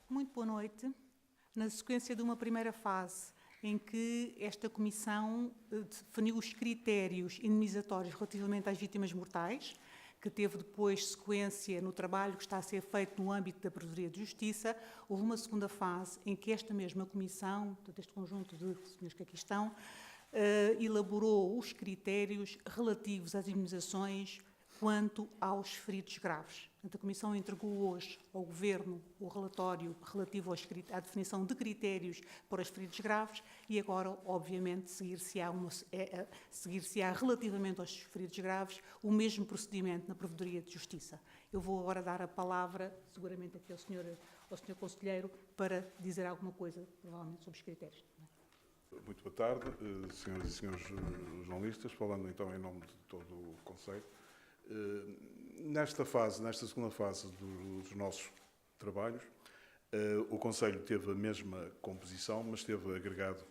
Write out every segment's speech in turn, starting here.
Muito boa noite. Na sequência de uma primeira fase em que esta Comissão definiu os critérios indemnizatórios relativamente às vítimas mortais, que teve depois sequência no trabalho que está a ser feito no âmbito da Provedoria de Justiça, houve uma segunda fase em que esta mesma Comissão, este conjunto de senhores que aqui estão, elaborou os critérios relativos às indemnizações quanto aos feridos graves. Portanto, a Comissão entregou hoje ao Governo o relatório relativo à definição de critérios para os feridos graves e agora, obviamente, seguir-se-á relativamente aos feridos graves o mesmo procedimento na Provedoria de Justiça. Eu vou agora dar a palavra, seguramente aqui ao Sr. Conselheiro, para dizer alguma coisa, provavelmente, sobre os critérios. Muito boa tarde, senhoras e senhores jornalistas, falando então em nome de todo o Conselho. Nesta segunda fase dos nossos trabalhos, o Conselho teve a mesma composição, mas teve agregado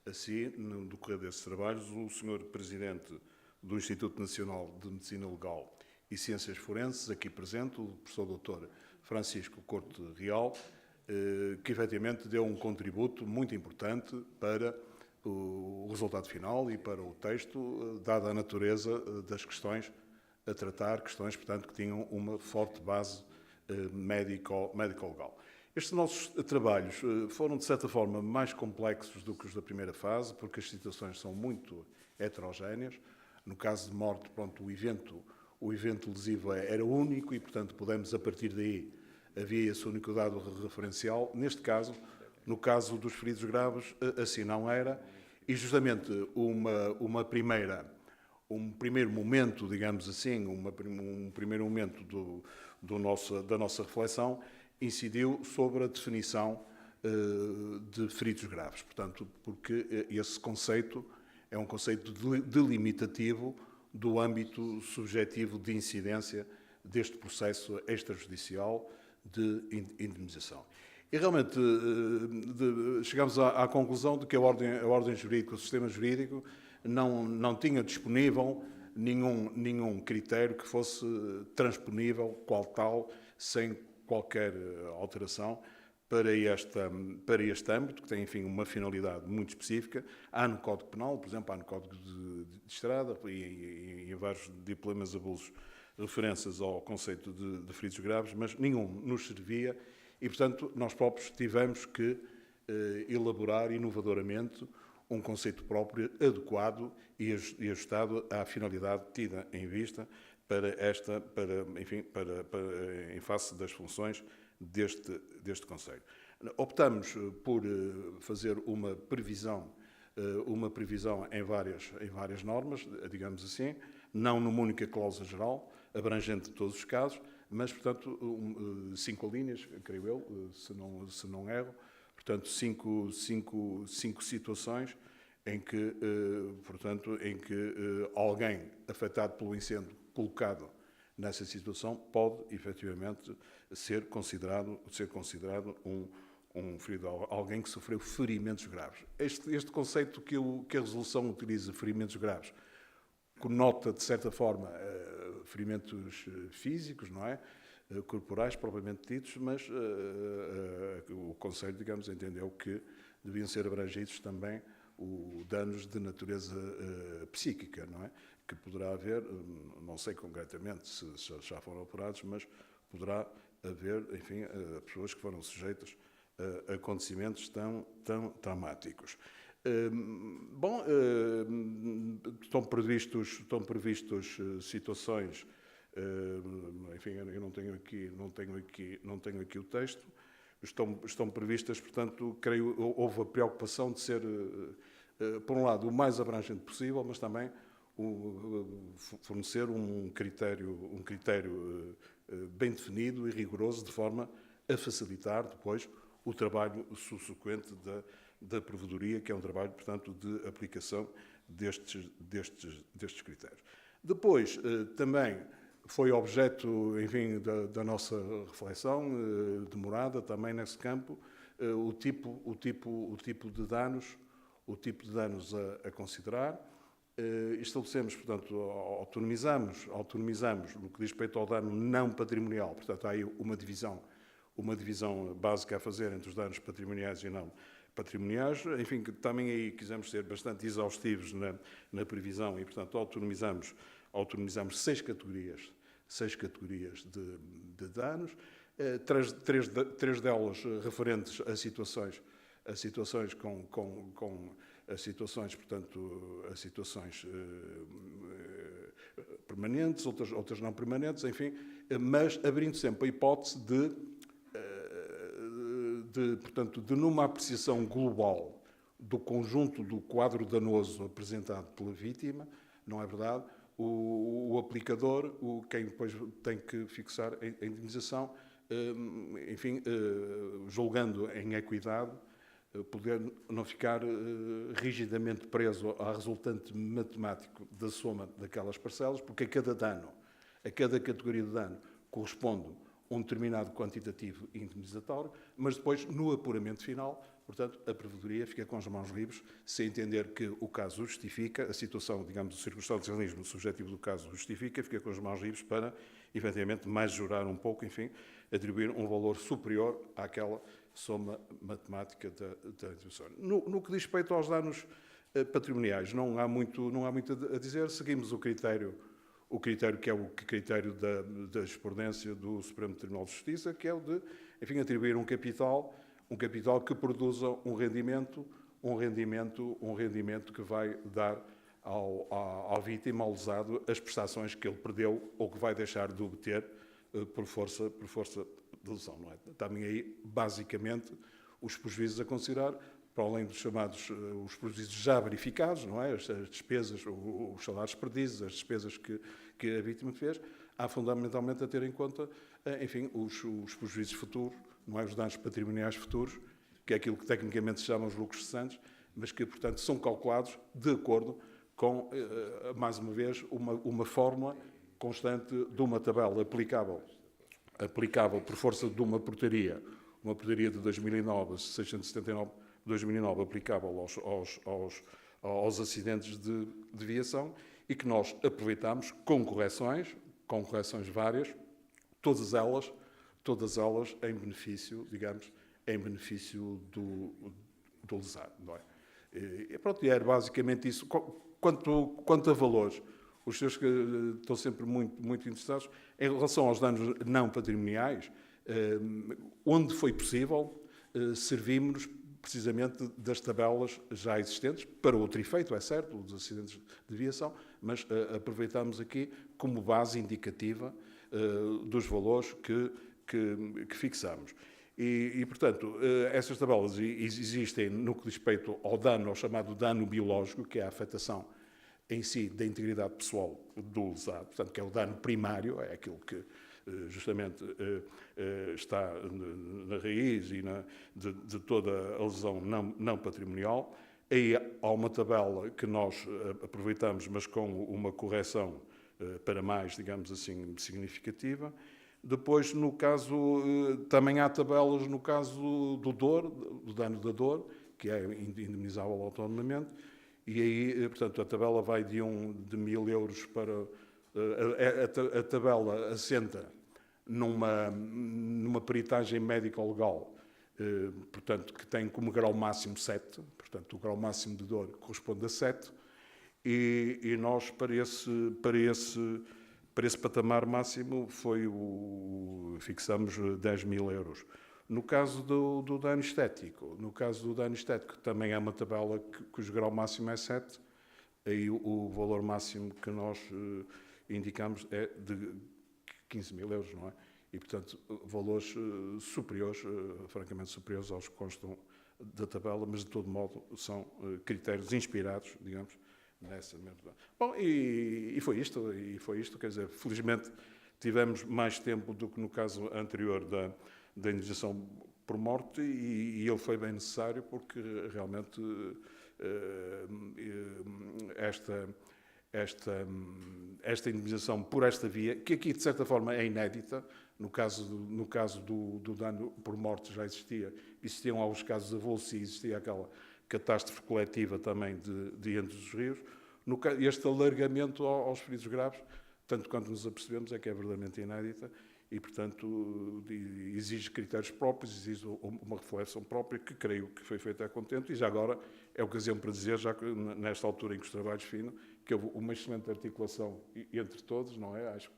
a si, no decorrer desses trabalhos, o Sr. Presidente do Instituto Nacional de Medicina Legal e Ciências Forenses, aqui presente, o professor Dr. Francisco Corte Real, que efetivamente deu um contributo muito importante para o resultado final e para o texto, dada a natureza das questões a tratar, questões, portanto, que tinham uma forte base médico-legal. Estes nossos trabalhos foram, de certa forma, mais complexos do que os da primeira fase, porque as situações são muito heterogéneas. No caso de morte, pronto, o evento lesivo era único e, portanto, podemos, a partir daí, havia esse único dado referencial. Neste caso, no caso dos feridos graves, assim não era. E, justamente, um primeiro momento, digamos assim, um primeiro momento da nossa reflexão incidiu sobre a definição de feridos graves. Portanto, porque esse conceito é um conceito delimitativo do âmbito subjetivo de incidência deste processo extrajudicial de indemnização. E realmente chegamos à conclusão de que a ordem jurídica, o sistema jurídico, não tinha disponível nenhum critério que fosse transponível, qual tal, sem qualquer alteração para este âmbito, que tem, enfim, uma finalidade muito específica. Há no Código Penal, por exemplo, há no Código de Estrada e em vários diplomas abusos referências ao conceito de feridos graves, mas nenhum nos servia e, portanto, nós próprios tivemos que elaborar inovadoramente um conceito próprio, adequado e ajustado à finalidade tida em vista em face das funções deste Conselho. Optamos por fazer uma previsão em várias normas, digamos assim, não numa única cláusula geral, abrangente de todos os casos, mas, portanto, 5 linhas, creio eu, se não erro, portanto, cinco situações em que, alguém afetado pelo incêndio colocado nessa situação pode, efetivamente, ser considerado um ferido, alguém que sofreu ferimentos graves. Este conceito que a resolução utiliza, ferimentos graves, conota, de certa forma, ferimentos físicos, não é? Corporais, propriamente ditos, mas o Conselho, digamos, entendeu que deviam ser abrangidos também danos de natureza psíquica, não é? Que poderá haver, não sei concretamente se já foram apurados, mas poderá haver, enfim, pessoas que foram sujeitas a acontecimentos tão traumáticos. Estão previstos situações, enfim, eu não tenho aqui o texto, estão previstas, portanto, creio, houve a preocupação de ser, por um lado, o mais abrangente possível, mas também fornecer um critério bem definido e rigoroso, de forma a facilitar depois o trabalho subsequente da Provedoria, que é um trabalho, portanto, de aplicação destes critérios. Depois, também foi objeto, enfim, da nossa reflexão demorada também nesse campo, o tipo de danos a considerar. Estabelecemos, portanto, autonomizamos no que diz respeito ao dano não patrimonial. Portanto, há aí uma divisão uma divisão básica a fazer entre os danos patrimoniais e não patrimoniais. Enfim, que também aí quisemos ser bastante exaustivos na previsão e, portanto, autonomizamos 6 categorias de danos, três delas referentes a situações portanto, a situações permanentes, outras não permanentes, enfim, mas abrindo sempre a hipótese portanto, de numa apreciação global do conjunto do quadro danoso apresentado pela vítima, não é verdade? O aplicador, quem depois tem que fixar a indemnização, enfim, julgando em equidade, poder não ficar rigidamente preso ao resultante matemático da soma daquelas parcelas, porque a cada categoria de dano corresponde um determinado quantitativo indemnizatório, mas depois, no apuramento final, portanto, a Provedoria fica com as mãos livres, se entender que o caso justifica, a situação, digamos, o circunstancialismo subjetivo do caso justifica, fica com as mãos livres para, efetivamente, majorar um pouco, enfim, atribuir um valor superior àquela soma matemática da indemnização. No que diz respeito aos danos patrimoniais, não há muito a dizer, seguimos o critério que é o critério da jurisprudência do Supremo Tribunal de Justiça, que é o de, enfim, atribuir um capital que produza um rendimento que vai dar ao vítima, ao lesado, as prestações que ele perdeu ou que vai deixar de obter por força de lesão, não é? Também aí, basicamente, os prejuízos a considerar, para além dos chamados os prejuízos já verificados, não é? As despesas, os salários perdidos, as despesas que a vítima fez, há fundamentalmente a ter em conta, enfim, os prejuízos futuros, não é? Os danos patrimoniais futuros, que é aquilo que tecnicamente se chama os lucros cessantes, mas que, portanto, são calculados de acordo com, mais uma vez, uma fórmula constante de uma tabela aplicável por força de uma portaria de 2009, 679, 2009, aplicável aos acidentes de viação e que nós aproveitamos com correções várias, todas elas em benefício, digamos, do lesado, não é? E pronto, era basicamente isso. Quanto a valores, os senhores que estão sempre muito interessados, em relação aos danos não patrimoniais, onde foi possível, servimos-nos precisamente das tabelas já existentes, para outro efeito, é certo, dos acidentes de viação, mas aproveitamos aqui como base indicativa dos valores que fixamos. E, portanto, essas tabelas existem no que diz respeito ao chamado dano biológico, que é a afetação em si da integridade pessoal do lesado, portanto, que é o dano primário, é aquilo que justamente está na raiz e de toda a lesão não patrimonial. Aí há uma tabela que nós aproveitamos, mas com uma correção para mais, digamos assim, significativa. Depois, no caso, também há tabelas no caso do dano da dor, que é indemnizável autonomamente, e aí, portanto, a tabela vai de 1.000 euros para... A tabela assenta numa peritagem médico-legal, portanto, que tem como grau máximo 7, portanto, o grau máximo de dor corresponde a 7, e nós, para esse patamar máximo, fixamos 10.000 euros. No caso do dano estético, também é uma tabela cujo grau máximo é 7, aí o valor máximo que nós indicamos é de 15.000 euros, não é? E, portanto, valores superiores, francamente superiores aos que constam da tabela, mas, de todo modo, são critérios inspirados, digamos, nessa mesma. Bom, e foi isto, quer dizer, felizmente tivemos mais tempo do que no caso anterior da indenização por morte e ele foi bem necessário porque realmente esta indemnização por esta via, que aqui de certa forma é inédita, no caso do dano por morte já existiam alguns casos avulsos e existia aquela catástrofe coletiva também de Entre os Rios. Este alargamento aos feridos graves, tanto quanto nos apercebemos, é que é verdadeiramente inédita e, portanto, exige critérios próprios, exige uma reflexão própria, que creio que foi feita a contento, e já agora é ocasião para dizer, já que nesta altura em que os trabalhos finam, que houve uma excelente articulação entre todos, não é? Acho que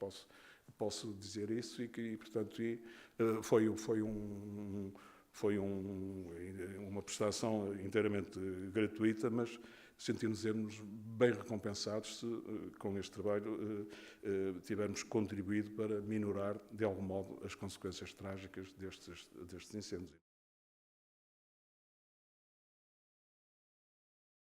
posso dizer isso, e que, portanto, foi uma prestação inteiramente gratuita, mas sentimos-nos bem recompensados se, com este trabalho, tivermos contribuído para minorar, de algum modo, as consequências trágicas destes incêndios.